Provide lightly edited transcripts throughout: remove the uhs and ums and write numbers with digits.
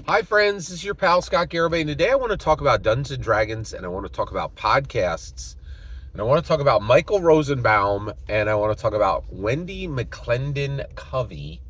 Hi, friends. This is your pal Scott Garibay, and today I want to talk about Dungeons and Dragons, and I want to talk about podcasts, and I want to talk about Michael Rosenbaum, and I want to talk about Wendy McClendon Covey,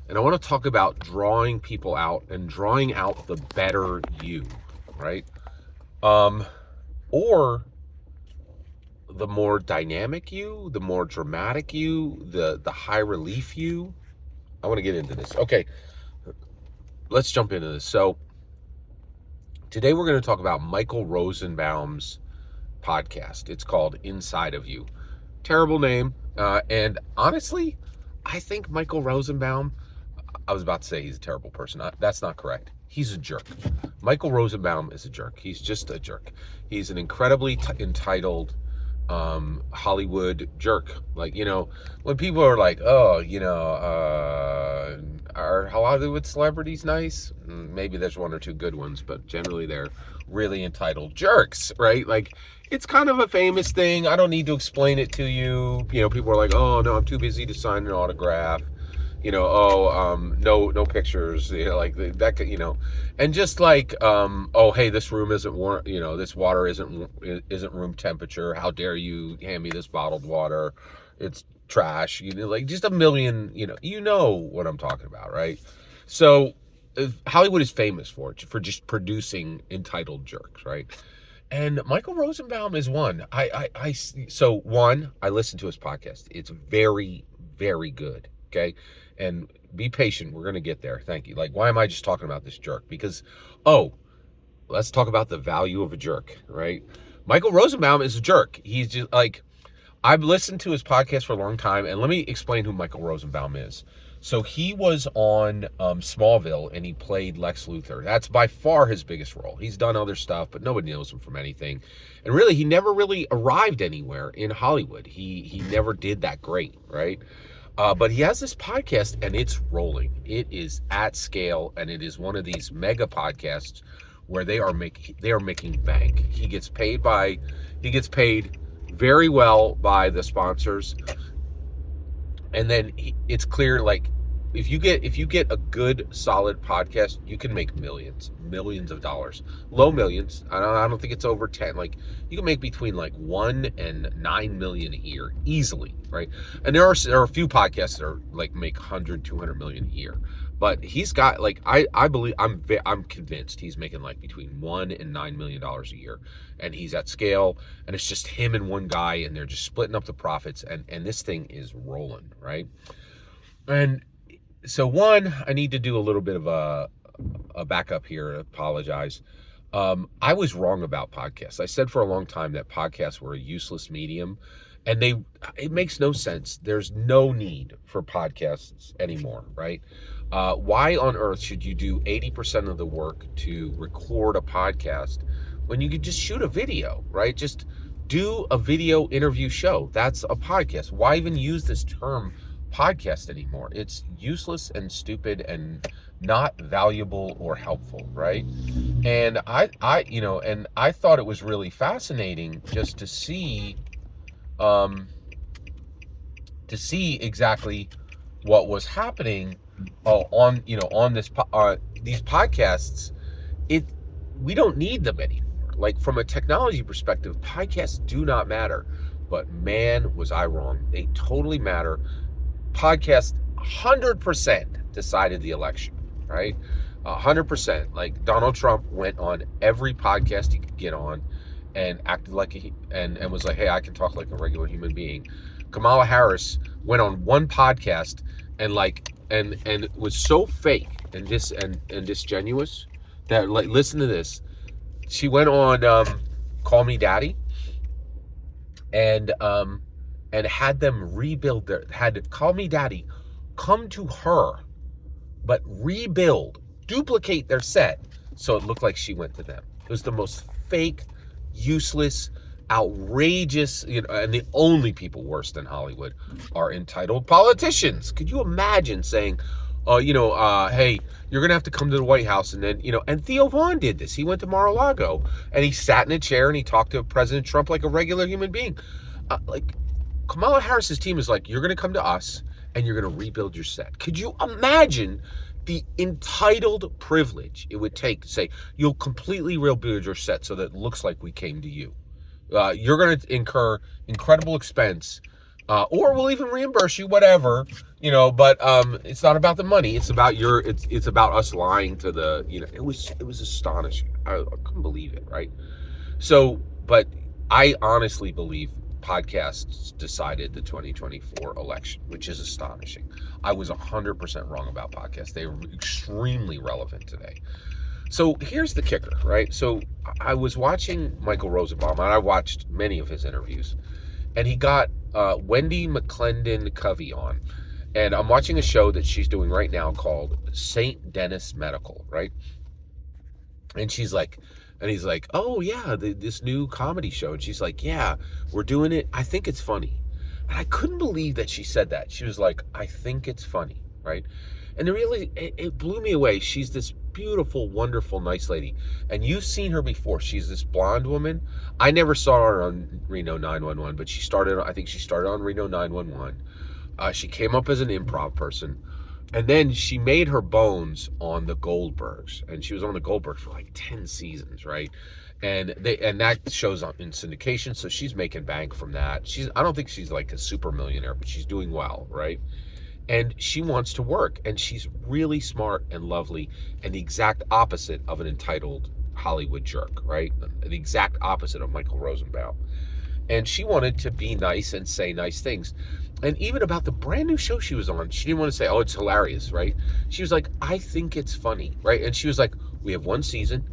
and I want to talk about drawing people out and drawing out the better you, right? Or the more dynamic you, the more dramatic you, the high relief you. I want to get into this. Okay, let's jump into this. So today we're going to talk about Michael Rosenbaum's podcast. It's called Inside of You. Terrible name. And honestly, I think Michael Rosenbaum, I was about to say he's a terrible person. That's not correct. He's a jerk. Michael Rosenbaum is a jerk. He's just a jerk. He's an incredibly entitled Hollywood jerk. Like, when people are like, oh, are Hollywood celebrities nice? Maybe there's one or two good ones, but generally they're really entitled jerks, right? Like, it's kind of a famous thing. I don't need to explain it to you. People are like, oh, no, I'm too busy to sign an autograph. No pictures, like that, and just like, oh, hey, this room isn't warm, this water isn't room temperature. How dare you hand me this bottled water? It's trash, like just a million, what I'm talking about, right? So Hollywood is famous for just producing entitled jerks, right? And Michael Rosenbaum is one. So one, I listen to his podcast. It's very, very good. Okay. And be patient. We're going to get there. Thank you. Like, why am I just talking about this jerk? Because, let's talk about the value of a jerk, right? Michael Rosenbaum is a jerk. He's just like, I've listened to his podcast for a long time, and let me explain who Michael Rosenbaum is. So he was on Smallville, and he played Lex Luthor. That's by far his biggest role. He's done other stuff, but nobody knows him from anything. And really, he never really arrived anywhere in Hollywood. He never did that great, right? But he has this podcast, and it's rolling. It is at scale, and it is one of these mega podcasts where they are making bank. He gets paid very well by the sponsors, and then it's clear, like, if you get a good solid podcast, you can make millions of dollars. Low millions. I don't think it's over 10. Like, you can make between like 1 and 9 million a year easily, right? And there are a few podcasts that are like make 100, 200 million a year. But he's got, like, I believe, I'm convinced he's making like between $1 and $9 million a year, and he's at scale, and it's just him and one guy, and they're just splitting up the profits, and this thing is rolling, right? And so one, I need to do a little bit of a backup here. Apologize. I was wrong about podcasts. I said for a long time that podcasts were a useless medium, and it makes no sense. There's no need for podcasts anymore, right? Why on earth should you do 80% of the work to record a podcast when you could just shoot a video, right? Just do a video interview show. That's a podcast. Why even use this term podcast anymore? It's useless and stupid and not valuable or helpful, right? And I thought it was really fascinating just to see exactly what was happening on these podcasts. We don't need them anymore. Like, from a technology perspective, podcasts do not matter. But man, was I wrong. They totally matter. Podcast 100% decided the election, right? 100%. Like, Donald Trump went on every podcast he could get on and acted like and was like, hey, I can talk like a regular human being. Kamala Harris went on one podcast and was so fake and disingenuous that, like, listen to this. She went on Call Me Daddy and had them had Call Me Daddy come to her, but duplicate their set so it looked like she went to them. It was the most fake, useless, outrageous, and the only people worse than Hollywood are entitled politicians. Could you imagine saying, hey, you're going to have to come to the White House, and then, and Theo Vaughn did this. He went to Mar-a-Lago, and he sat in a chair, and he talked to President Trump like a regular human being. Kamala Harris's team is like, you're going to come to us, and you're going to rebuild your set. Could you imagine the entitled privilege it would take to say, you'll completely rebuild your set so that it looks like we came to you. You're going to incur incredible expense, or we'll even reimburse you, whatever, but it's not about the money. It's about it's about us lying to the, it was astonishing. I couldn't believe it, right? So, but I honestly believe podcasts decided the 2024 election, which is astonishing. I was 100% wrong about podcasts. They are extremely relevant today. So here's the kicker, right? So I was watching Michael Rosenbaum, and I watched many of his interviews, and he got Wendy McClendon Covey on. And I'm watching a show that she's doing right now called St. Denis Medical, right? And she's like, and he's like, oh yeah, this new comedy show. And she's like, yeah, we're doing it. I think it's funny. And I couldn't believe that she said that. She was like, I think it's funny, right? And it blew me away. She's this beautiful, wonderful, nice lady. And you've seen her before. She's this blonde woman. I never saw her on Reno 911, but I think she started on Reno 911. She came up as an improv person. And then she made her bones on the Goldbergs, and she was on the Goldbergs for like 10 seasons, right? And that shows up in syndication, so she's making bank from that. I don't think she's like a super millionaire, but she's doing well, right? And she wants to work, and she's really smart and lovely, and the exact opposite of an entitled Hollywood jerk, right? The exact opposite of Michael Rosenbaum. And she wanted to be nice and say nice things. And even about the brand new show she was on, she didn't want to say, oh, it's hilarious, right? She was like, I think it's funny, right? And she was like, we have one season.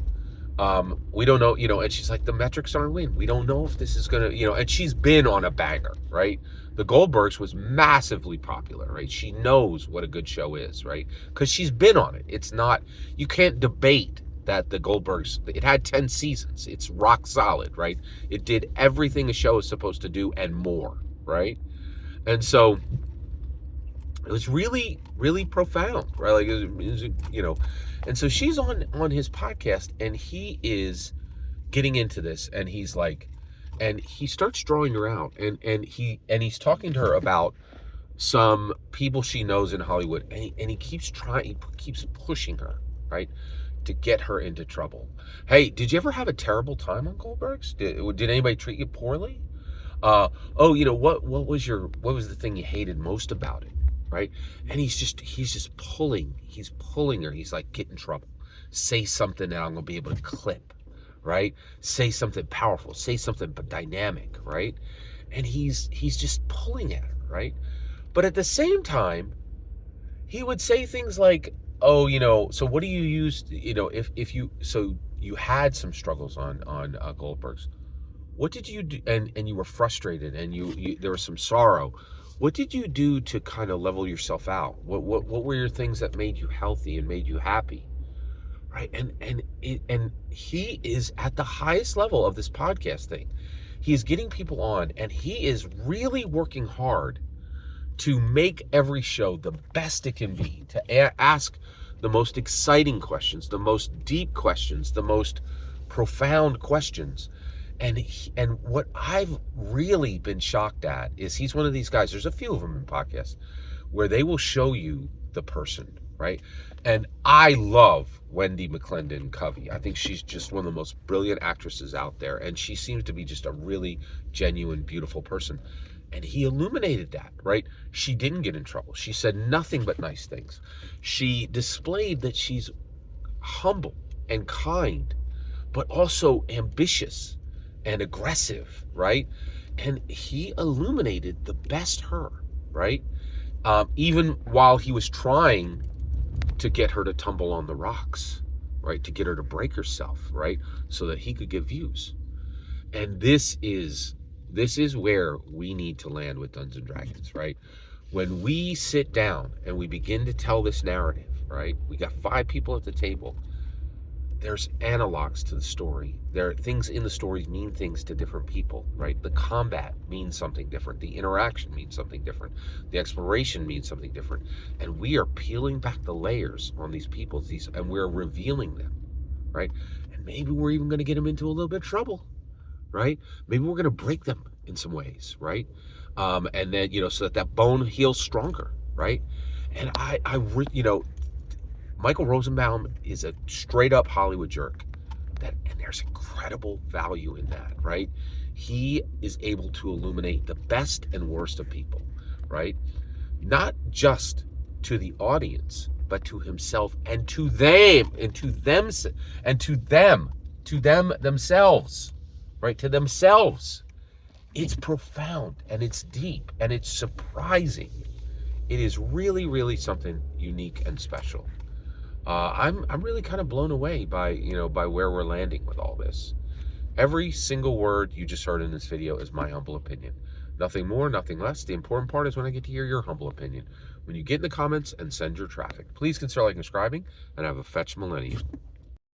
We don't know, and she's like, the metrics aren't in. We don't know if this is going to, and she's been on a banger, right? The Goldbergs was massively popular, right? She knows what a good show is, right? Because she's been on it. It's not, you can't debate that the Goldbergs, it had 10 seasons. It's rock solid, right? It did everything a show is supposed to do and more, right? And so it was really, really profound, right? Like, it was, and so she's on his podcast, and he is getting into this, and he's like, and he starts drawing her out, and he's talking to her about some people she knows in Hollywood, and he keeps pushing her, right, to get her into trouble. Hey, did you ever have a terrible time on Goldbergs? Did anybody treat you poorly? What was the thing you hated most about it, right? And he's just pulling her. He's like, get in trouble, say something that I'm gonna be able to clip, right? Say something powerful, say something but dynamic, right? And he's just pulling at her, right? But at the same time, he would say things like, oh, so what do you use, if you had some struggles on Goldbergs. What did you do? And you were frustrated, and you there was some sorrow. What did you do to kind of level yourself out? What were your things that made you healthy and made you happy? Right? And he is at the highest level of this podcast thing. He is getting people on, and he is really working hard to make every show the best it can be, to ask the most exciting questions, the most deep questions, the most profound questions. And what I've really been shocked at is he's one of these guys, there's a few of them in podcasts, where they will show you the person, right? And I love Wendy McClendon Covey. I think she's just one of the most brilliant actresses out there, and she seems to be just a really genuine, beautiful person. And he illuminated that, right? She didn't get in trouble. She said nothing but nice things. She displayed that she's humble and kind, but also ambitious and aggressive, right? And he illuminated the best her, right? Even while he was trying to get her to tumble on the rocks, right? To get her to break herself, right? So that he could get views. And this is where we need to land with Dungeons and Dragons, right? When we sit down and we begin to tell this narrative, right? We got 5 people at the table. There's analogs to the story. There are things in the stories mean things to different people, right? The combat means something different. The interaction means something different. The exploration means something different. And we are peeling back the layers on these people, and we're revealing them, right? And maybe we're even going to get them into a little bit of trouble, right? Maybe we're going to break them in some ways, right? And then, so that bone heals stronger, right? And Michael Rosenbaum is a straight up Hollywood jerk. And there's incredible value in that, right? He is able to illuminate the best and worst of people, right? Not just to the audience, but to himself and to them, to them themselves, right? To themselves. It's profound and it's deep and it's surprising. It is really, really something unique and special. I'm really kind of blown away by by where we're landing with all this. Every single word you just heard in this video is my humble opinion. Nothing more, nothing less. The important part is when I get to hear your humble opinion. When you get in the comments and send your traffic. Please consider liking and subscribing, and have a fetch millennium.